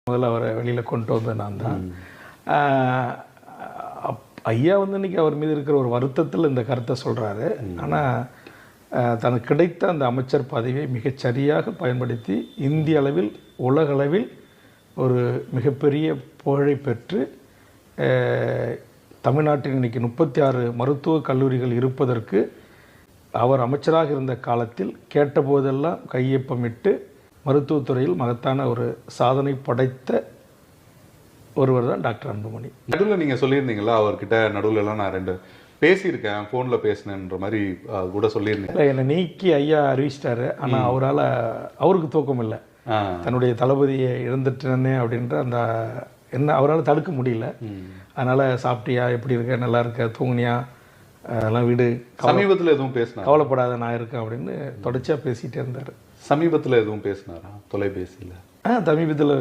முதல்ல அவரை வெளியில் கொண்டு வந்தது நான் தான். ஐயா வந்து இன்றைக்கி அவர் மீது இருக்கிற ஒரு வருத்தத்தில் இந்த கருத்தை சொல்கிறாரு. ஆனால் தனக்கு கிடைத்த அந்த அமைச்சர் பதவியை மிகச்சரியாக பயன்படுத்தி இந்திய அளவில் உலகளவில் ஒரு மிகப்பெரிய புகழை பெற்று தமிழ்நாட்டில் இன்றைக்கி 36 மருத்துவக் கல்லூரிகள் இருப்பதற்கு அவர் அமைச்சராக இருந்த காலத்தில் கேட்டபோதெல்லாம் கையொப்பமிட்டு மருத்துவத்துறையில் மகத்தான ஒரு சாதனை படைத்த ஒருவர் தான் டாக்டர் அன்புமணி. நடுவில் நீங்கள் சொல்லியிருந்தீங்களா அவர்கிட்ட நடுவில்லாம் நான் 2 பேசியிருக்கேன், ஃபோனில் பேசினேன்ற மாதிரி கூட சொல்லியிருந்தேன். இல்லை, என்னை நீக்கி ஐயா அறிவிச்சிட்டாரு. ஆனால் அவருக்கு தூக்கம் இல்லை. தன்னுடைய தளபதியை இழந்துட்டேனே அப்படின்ற அந்த என்ன அவரால் தடுக்க முடியல. அதனால் சாப்பிட்டியா, எப்படி இருக்க, நல்லா இருக்க, தூங்குனியா, அதெல்லாம் வீடு, சமீபத்தில் எதுவும் பேசினா கவலைப்படாத நான் இருக்கேன் அப்படின்னு தொடர்ச்சியாக பேசிகிட்டே இருந்தார். சமீபத்தில் எதுவும் பேசினாரா தொலைபேசியில்? சமீபத்தில்